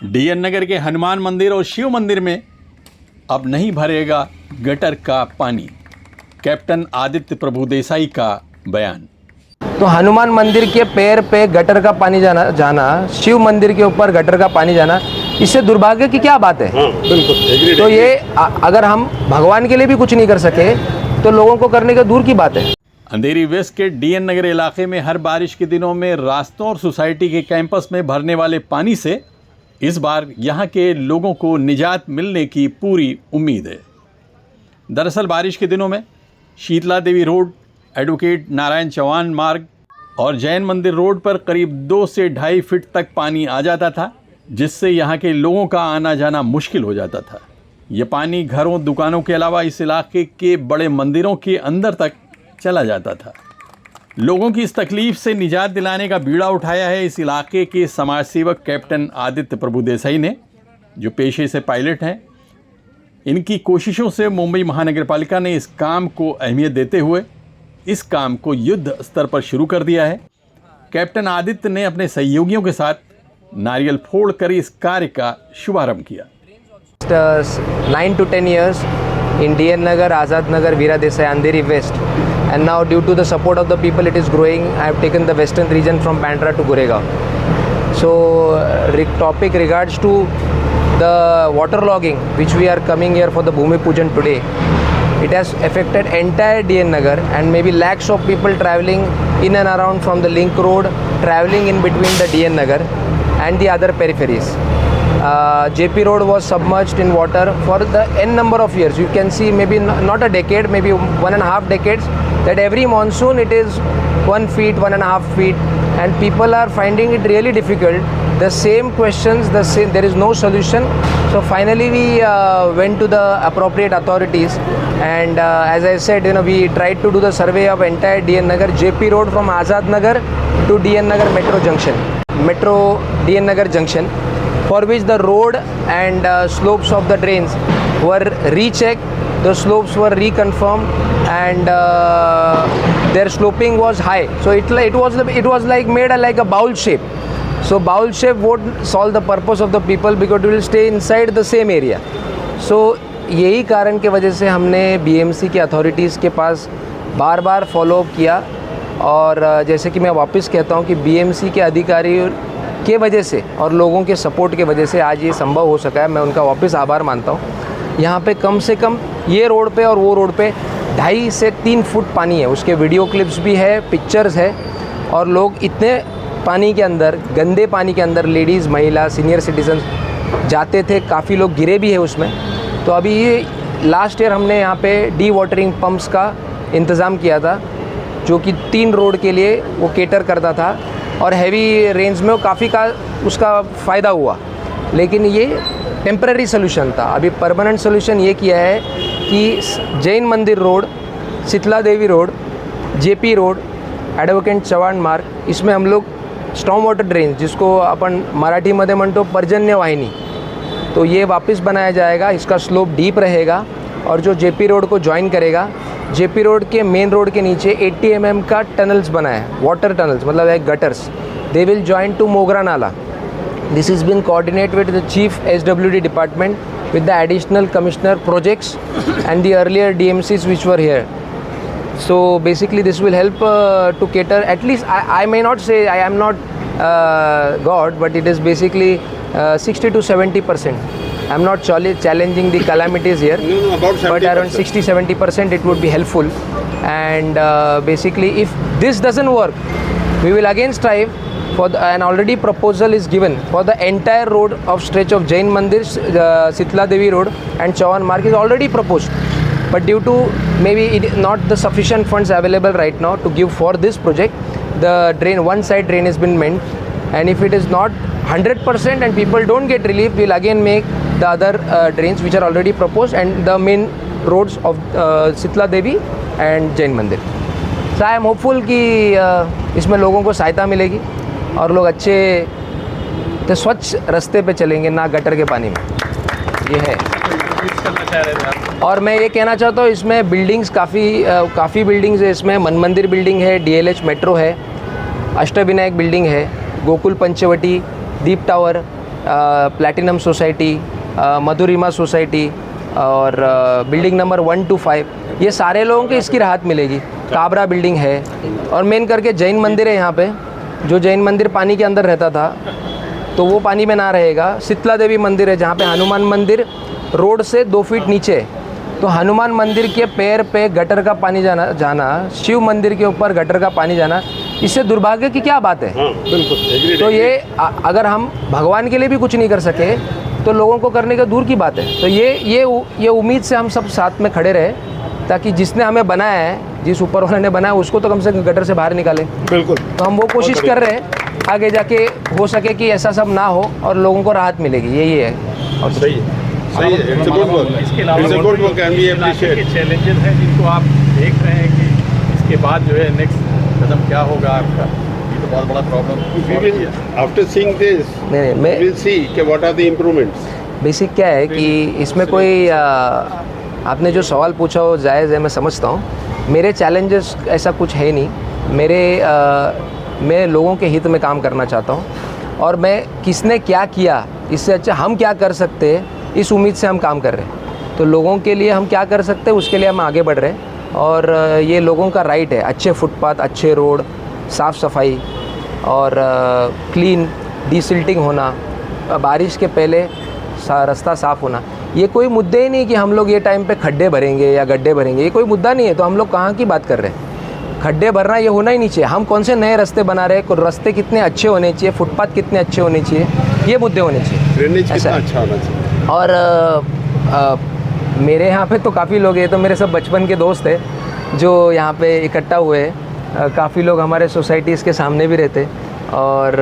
DN नगर के हनुमान मंदिर और शिव मंदिर में अब नहीं भरेगा गटर का पानी, कैप्टन आदित्य प्रभुदेसाई का बयान। तो हनुमान मंदिर के पैर पे गटर का पानी जाना, शिव मंदिर के ऊपर गटर का पानी जाना, इससे दुर्भाग्य की क्या बात है। बिल्कुल। तो ये अगर हम भगवान के लिए भी कुछ नहीं कर सके तो लोगों को करने का दूर की बात है। अंधेरी वेस्ट के डीएन नगर इलाके में हर बारिश के दिनों में रास्तों और सोसाइटी के कैंपस में भरने वाले पानी से इस बार यहां के लोगों को निजात मिलने की पूरी उम्मीद है। दरअसल बारिश के दिनों में शीतला देवी रोड, एडवोकेट नारायण चौहान मार्ग और जैन मंदिर रोड पर करीब 2 से 2.5 फीट तक पानी आ जाता था, जिससे यहाँ के लोगों का आना जाना मुश्किल हो जाता था। ये पानी घरों, दुकानों के अलावा इस इलाके के बड़े मंदिरों के अंदर तक चला जाता था। लोगों की इस तकलीफ से निजात दिलाने का बीड़ा उठाया है इस इलाके के समाज सेवक कैप्टन आदित्य प्रभुदेसाई ने, जो पेशे से पायलट हैं। इनकी कोशिशों से मुंबई महानगर पालिका ने इस काम को अहमियत देते हुए इस काम को युद्ध स्तर पर शुरू कर दिया है। कैप्टन आदित्य ने अपने सहयोगियों के साथ नारियल फोड़ कर इस कार्य का शुभारंभ किया। 9 to 10 years in DN Nagar, Azad Nagar, Veera Desai, Andheri West, and now due to the support of the people it is growing. I have taken the western region from Bandra to Goregaon. So topic regards to the waterlogging which we are coming here for the Bhumi Pujan today. It has affected entire DN Nagar and maybe lakhs of people traveling in and around from the link road, traveling in between the DN Nagar and the other peripheries. JP Road was submerged in water for the n number of years. You can see maybe not a decade, maybe 1.5 decades, that every monsoon it is 1 feet, 1.5 feet, and people are finding it really difficult. The same questions, there is no solution. So finally we went to the appropriate authorities, and as I said, we tried to do the survey of entire DN Nagar, JP Road from Azad Nagar to DN Nagar Metro DN Nagar Junction, for which the road and slopes of the drains were rechecked, the slopes were reconfirmed, and their sloping was high. So it was like made like a bowl shape. So bowl shape won't solve the purpose of the people because it will stay inside the same area. So यही कारण के वजह से हमने BMC के authorities के पास बार बार follow up किया, और जैसे कि मैं वापस कहता हूँ कि BMC के अधिकारी के वजह से और लोगों के सपोर्ट के वजह से आज ये संभव हो सका है। मैं उनका वापस आभार मानता हूँ। यहाँ पे कम से कम ये रोड पे और वो रोड पे 2.5 से 3 फुट पानी है, उसके वीडियो क्लिप्स भी है, पिक्चर्स है, और लोग इतने पानी के अंदर, गंदे पानी के अंदर लेडीज़, महिला, सीनियर सिटीजन जाते थे, काफ़ी लोग गिरे भी है उसमें। तो अभी ये लास्ट ईयर हमने यहाँ पे डी वाटरिंग पम्प्स का इंतज़ाम किया था, जो कि 3 रोड के लिए वो केटर करता था, और हैवी रेंज में काफ़ी का उसका फ़ायदा हुआ। लेकिन ये टेम्पररी सोल्यूशन था। अभी परमानेंट सोल्यूशन ये किया है कि Jain Mandir road, Sheetla Devi road, JP road, advocate Chavan Marg, इसमें हम लोग स्टॉर्म वाटर ड्रेन, जिसको अपन मराठीमध्ये म्हणतो पर्जन्य वाहिनी, तो ये वापस बनाया जाएगा। इसका स्लोप डीप रहेगा, और जो JP रोड को ज्वाइन करेगा, JP रोड के मेन रोड के नीचे 80 mm का टनल्स बना है, वाटर टनल्स मतलब है gutters. They will join to Mogra Nala. This is been coordinate with the chief SWD department, with the additional commissioner projects and the earlier DMCs which were here. So basically this will help to cater, at least I may not say, I am not God, but it is basically 60 to 70%. I'm not challenging the calamities here, but around 60-70% it would be helpful. And basically if this doesn't work, we will again strive for an already proposal is given for the entire road of stretch of Jain Mandir, Sitla Devi Road and Chauhan Marg is already proposed. But due to maybe not the sufficient funds available right now to give for this project, the drain, one side drain has been meant, and if it is not 100% and people don't get relief, we'll again make the other drains which are already proposed and the main roads of Sitla Devi and Jain Mandir. So I am hopeful कि इसमें लोगों को सहायता मिलेगी और लोग अच्छे तो स्वच्छ रास्ते पे चलेंगे, ना गटर के पानी में। ये है। और मैं ये कहना चाहता हूँ, इसमें बिल्डिंग्स काफ़ी बिल्डिंग्स है। इसमें मन मंदिर बिल्डिंग है, DLH मेट्रो है, अष्टविनायक बिल्डिंग है, गोकुल पंचवटी, दीप टावर, प्लैटिनम सोसाइटी, मधुरिमा सोसाइटी और बिल्डिंग नंबर 1 to 5, ये सारे लोगों को इसकी राहत मिलेगी। काबरा बिल्डिंग है और मेन करके जैन मंदिर है यहाँ पे, जो जैन मंदिर पानी के अंदर रहता था तो वो पानी में ना रहेगा। शीतला देवी मंदिर है जहाँ पे हनुमान मंदिर रोड से 2 फीट नीचे है, तो हनुमान मंदिर के पैर पे गटर का पानी जाना शिव मंदिर के ऊपर गटर का पानी जाना, इससे दुर्भाग्य की क्या बात है। बिल्कुल। तो ये अगर हम भगवान के लिए भी कुछ नहीं कर सके तो लोगों को करने का दूर की बात है। तो ये उम्मीद से हम सब साथ में खड़े रहे ताकि जिसने हमें बनाया है, जिस ऊपर वाले ने बनाया उसको तो कम से कम गटर से बाहर निकाले। बिल्कुल। तो हम वो कोशिश कर रहे हैं आगे जाके हो सके कि ऐसा सब ना हो और लोगों को राहत मिलेगी, यही है। और सही है, इट्स अ गुड वर्क, इसके अलावा it's a good work and we appreciate. के चैलेंजेस हैं जिनको आप देख रहे हैं कि इसके बाद जो है नेक्स्ट कदम क्या होगा आपका, ये तो बहुत बड़ा प्रॉब्लम। आफ्टर सीइंग दिस नहीं, मैं विल सी कि what are the improvements. Basic क्या है कि इसमें कोई आपने जो सवाल पूछा वो जायज़ है, मैं समझता हूँ। मेरे चैलेंजेस ऐसा कुछ है नहीं, मैं लोगों के हित में काम करना चाहता हूँ और मैं किसने क्या किया इससे अच्छा हम क्या कर सकते हैं इस उम्मीद से हम काम कर रहे हैं। तो लोगों के लिए हम क्या कर सकते हैं उसके लिए हम आगे बढ़ रहे हैं और ये लोगों का राइट है। अच्छे फुटपाथ, अच्छे रोड, साफ़ सफाई और क्लीन डिसिल्टिंग होना, बारिश के पहले रास्ता साफ़ होना, ये कोई मुद्दे ही नहीं कि हम लोग ये टाइम पे खड्डे भरेंगे या गड्ढे भरेंगे, ये कोई मुद्दा नहीं है। तो हम लोग कहाँ की बात कर रहे हैं? खड्डे भरना ये होना ही नहीं चाहिए। हम कौन से नए रास्ते बना रहे हैं, रास्ते कितने अच्छे होने चाहिए, फुटपाथ कितने अच्छे होने चाहिए, ये मुद्दे होने चाहिए। ड्रेनेज कितना अच्छा होना चाहिए। और मेरे यहाँ पे तो काफ़ी लोग हैं, तो मेरे सब बचपन के दोस्त हैं जो यहाँ पे इकट्ठा हुए हैं। काफ़ी लोग हमारे सोसाइटीज़ के सामने भी रहते और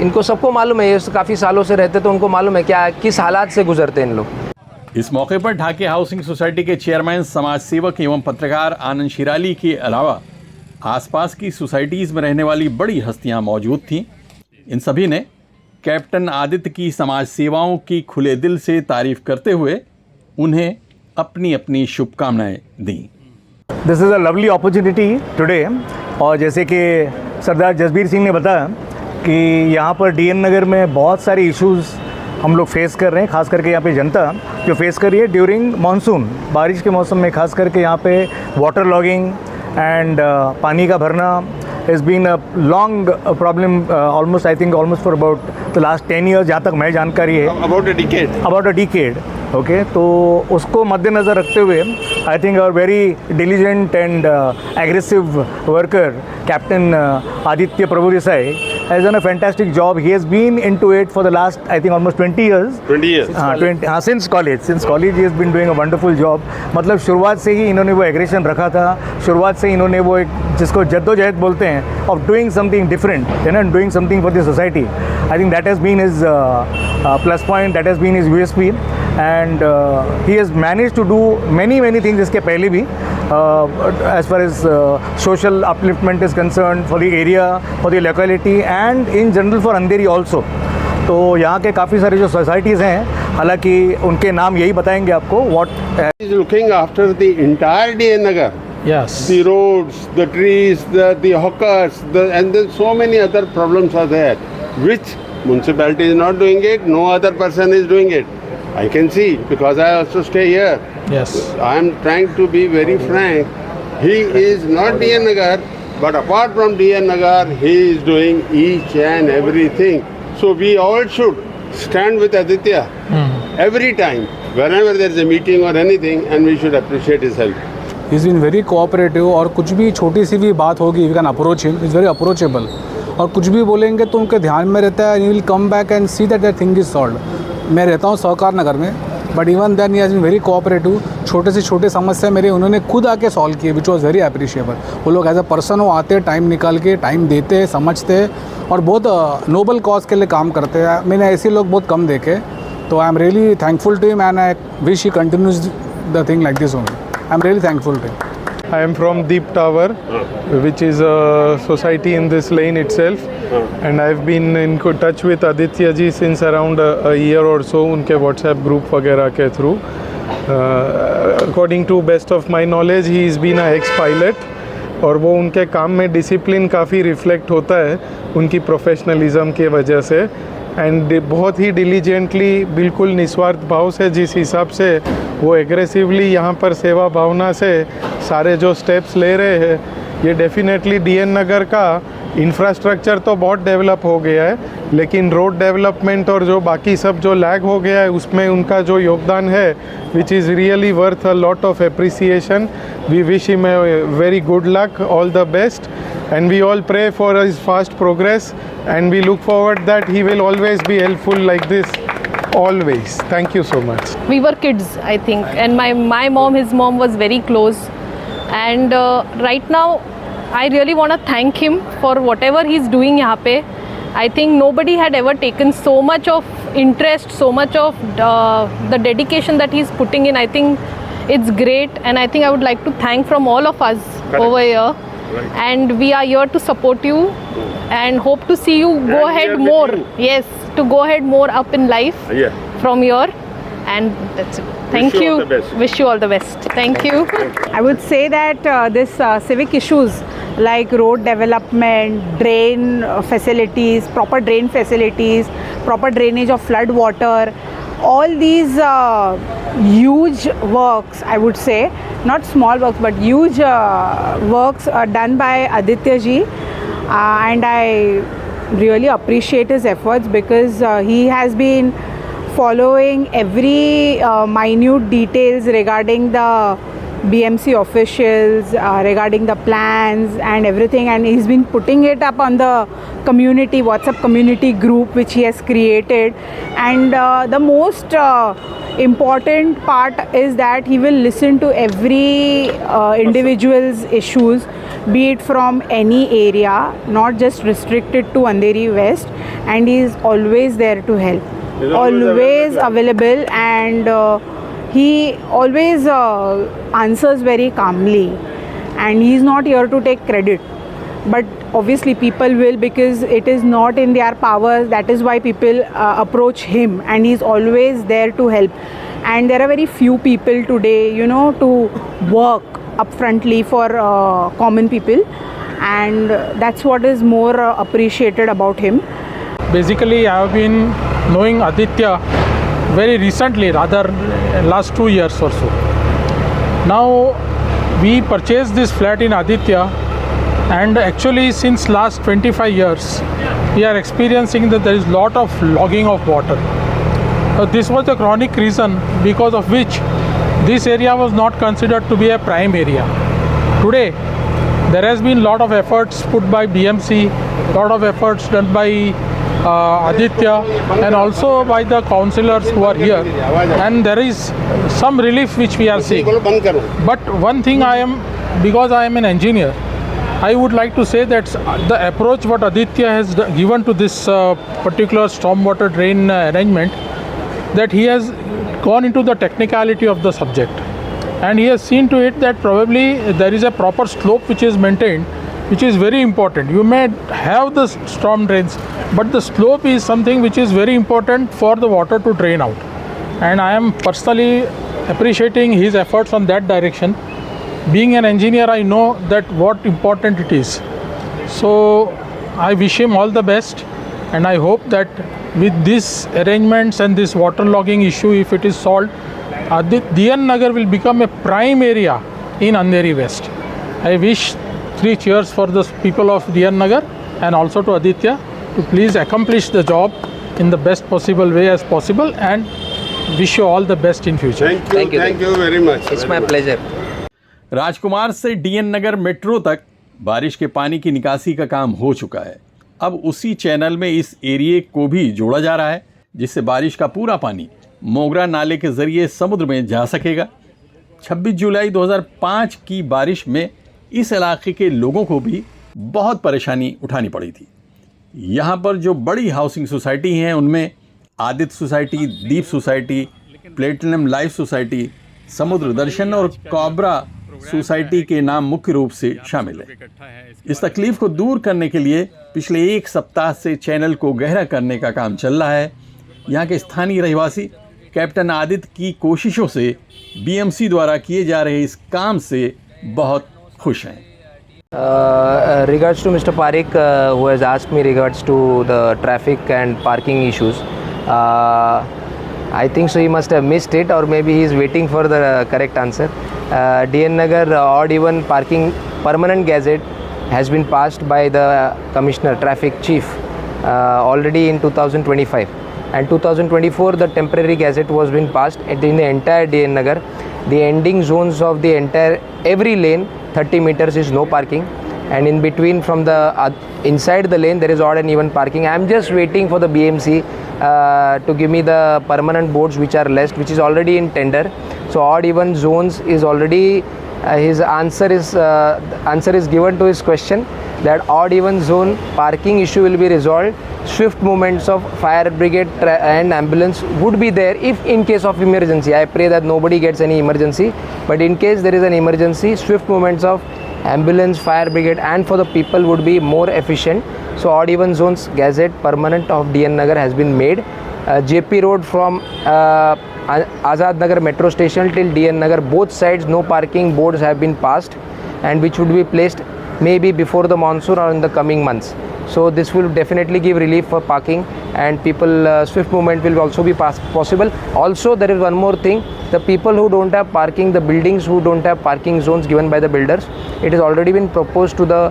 इनको सबको मालूम है, ये काफ़ी सालों से रहते तो उनको मालूम है क्या किस हालात से गुजरते हैं इन लोग। इस मौके पर ढाके हाउसिंग सोसाइटी के चेयरमैन, समाज सेवक एवं पत्रकार आनंद शिराली के अलावा आसपास की सोसाइटीज़ में रहने वाली बड़ी हस्तियां मौजूद थीं। इन सभी ने कैप्टन आदित्य की समाज सेवाओं की खुले दिल से तारीफ करते हुए उन्हें अपनी अपनी शुभकामनाएं दी। This is a lovely opportunity today. और जैसे कि सरदार जसबीर सिंह ने बताया कि यहाँ पर डीएन नगर में बहुत सारे इश्यूज़ हम लोग फेस कर रहे हैं, खास करके यहाँ पे जनता जो फेस कर रही है ड्यूरिंग मानसून, बारिश के मौसम में खास करके यहाँ पे वाटर लॉगिंग एंड पानी का भरना has been a long problem, almost I think almost for about the last 10 years, जहाँ तक मैं जानकारी है। About a decade. ओके, तो उसको मद्देनज़र रखते हुए I think our very diligent and aggressive worker captain Aditya Prabhu Desai has done a fantastic job. He has been into it for the last I think almost 20 years. 20 years. हाँ, since college he has been doing a wonderful job. मतलब शुरुआत से ही इन्होंने वो aggression रखा था, शुरुआत से इन्होंने वो एक जिसको जद्दोजहद बोलते हैं of doing something different, you know, doing something for the society. I think that has been his plus point, that has been his USP, and he has managed to do many things इसके पहले भी as far as social upliftment is concerned for the area, for the locality and in general for Andheri also. तो यहाँ के काफ़ी सारे जो societies हैं, हालांकि उनके नाम यही बताएंगे आपको what He is looking after the entire DN Nagar. Yes. The roads, the trees, the hawkers, and then so many other problems are there, which municipality is not doing it, no other person is doing it. I can see because I also stay here. Yes. I am trying to be very frank. He is not DN Nagar, but apart from DN Nagar, he is doing each and everything. So we all should stand with Aditya every time, whenever there is a meeting or anything, and we should appreciate his help. He's been very cooperative और कुछ भी छोटी सी भी बात होगी we can approach him. He's very approachable. और कुछ भी बोलेंगे तो उनके ध्यान में रहता है. He will come back and see that thing is solved. मैं रहता हूँ सहकार नगर में, but even then he has been very cooperative. छोटे से छोटे समस्या मेरे उन्होंने खुद आके सॉल्व किए, विच वॉज़ वेरी अप्रिशिएबल. वो लोग एज अ पर्सन वो आते, टाइम निकाल के टाइम देते हैं, समझते हैं और बहुत नोबल कॉज के लिए काम करते हैं. मैंने ऐसे लोग बहुत कम देखे, तो I am really thankful to him and I wish he continues the thing like this only. I am really thankful to him. I am from Deep Tower, which is a society in this lane itself, and I've been in touch with Aditya ji since around a year or so, उनके WhatsApp group वगैरह के through. According to best of my knowledge, he has been a ex-pilot, और वो उनके काम में discipline काफ़ी reflect होता है उनकी प्रोफेशनलिज्म की वजह से. एंड बहुत ही डिलीजेंटली, बिल्कुल निस्वार्थ भाव से, जिस हिसाब से वो एग्रेसिवली यहाँ पर सेवा भावना से सारे जो स्टेप्स ले रहे हैं, ये डेफिनेटली डीएन नगर का इंफ्रास्ट्रक्चर तो बहुत डेवलप हो गया है, लेकिन रोड डेवलपमेंट और जो बाकी सब जो लैग हो गया है उसमें उनका जो योगदान है, which is really worth a lot of appreciation. We wish him a very good luck, all the best, and we all pray for his fast progress, and we look forward that he will always be helpful like this, always. Thank you so much. We were kids, I think, and my mom, his mom was very close, and right now I really want to thank him for whatever he's doing यहाँ पे. I think nobody had ever taken so much of interest, so much of the dedication that he's putting in. I think it's great, and I think I would like to thank from all of us over here. Right. And we are here to support you and hope to see you go ahead more. Yes, to go ahead more up in life from here. And that's it. Thank you. Wish you all the best. Thank you. I would say that this civic issues like road development, drain facilities, proper drain facilities, proper drainage of flood water, all these huge works, I would say, not small works but huge works are done by Aditya ji, and I really appreciate his efforts because he has been following every minute details regarding the BMC officials, regarding the plans and everything, and he's been putting it up on the community WhatsApp community group which he has created. And the most important part is that he will listen to every individual's issues, be it from any area, not just restricted to Andheri West, and he is always there to help, always available, and he always answers very calmly, and he is not here to take credit, but obviously people will, because it is not in their power. That is why people approach him, and he is always there to help. And there are very few people today, you know, to work upfrontly for common people, and that's what is more appreciated about him. Basically, I have been knowing Aditya very recently, rather last 2 years or so. Now we purchased this flat in Aditya, and actually since last 25 years we are experiencing that there is lot of logging of water. This was the chronic reason because of which this area was not considered to be a prime area. Today there has been lot of efforts put by BMC, lot of efforts done by Aditya, and also by the councillors who are here, and there is some relief which we are seeing. But one thing because I am an engineer, I would like to say that the approach what Aditya has given to this particular stormwater drain arrangement, that he has gone into the technicality of the subject, and he has seen to it that probably there is a proper slope which is maintained, which is very important. You may have the storm drains, but the slope is something which is very important for the water to drain out, and I am personally appreciating his efforts on that direction. Being an engineer, I know that what important it is. So I wish him all the best, and I hope that with these arrangements and this waterlogging issue, if it is solved, DN Nagar will become a prime area in Andheri West. I wish 3 cheers for the people of DN Nagar and also to Aditya to please accomplish the job in the best possible way as possible, and wish you all the best in future. Thank you very much. It's my pleasure. राजकुमार से DN नगर metro तक बारिश के पानी की निकासी का काम हो चुका है। अब उसी चैनल में इस एरिए को भी जोड़ा जा रहा है, जिससे बारिश का पूरा पानी मोगरा नाले के जरिए समुद्र में जा सकेगा। 26 जुलाई 2005 की बारिश में इस इलाके के लोगों को भी बहुत परेशानी उठानी पड़ी थी। यहाँ पर जो बड़ी हाउसिंग सोसाइटी हैं उनमें आदित्य सोसाइटी, दीप सोसाइटी, प्लेटिनम लाइफ सोसाइटी, समुद्र दर्शन और कॉब्रा सोसाइटी के नाम मुख्य रूप से शामिल हैं। इस तकलीफ को दूर करने के लिए पिछले 1 सप्ताह से चैनल को गहरा करने का काम चल रहा है। यहाँ के स्थानीय रहवासी कैप्टन आदित्य की कोशिशों से बीएमसी द्वारा किए जा रहे इस काम से बहुत खुश हैं। Regards to Mr. Parekh, who has asked me regards to the traffic and parking issues. I think so he must have missed it, or maybe he is waiting for the correct answer. DN Nagar odd even parking permanent gazette has been passed by the Commissioner Traffic Chief already in 2025, and 2024 the temporary gazette was been passed in the entire DN Nagar. The ending zones of the entire every lane 30 meters is no parking, and in between from the inside the lane there is odd and even parking. I am just waiting for the BMC to give me the permanent boards which are less, which is already in tender. So odd even zones is already his answer is given to his question, that odd even zone parking issue will be resolved. Swift movements of fire brigade and ambulance would be there if in case of emergency. I pray that nobody gets any emergency, but in case there is an emergency, swift movements of ambulance, fire brigade and for the people would be more efficient. So odd even zones gazette permanent of DN Nagar has been made. JP Road from Azad Nagar metro station till DN Nagar, both sides no parking boards have been passed, and which would be placed maybe before the monsoon or in the coming months. So this will definitely give relief for parking, and people swift movement will also be possible. Also there is one more thing, the people who don't have parking, the buildings who don't have parking zones given by the builders, it has already been proposed to the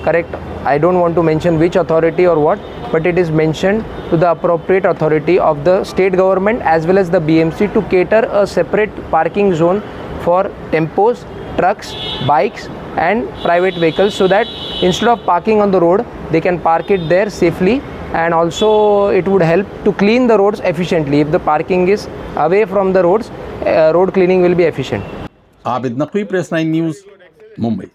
correct, I don't want to mention which authority or what, but it is mentioned to the appropriate authority of the state government as well as the BMC to cater a separate parking zone for tempos, trucks, bikes and private vehicles, so that instead of parking on the road they can park it there safely, and also it would help to clean the roads efficiently. If the parking is away from the roads, road cleaning will be efficient. Abid Naqvi, press 9 news, Mumbai.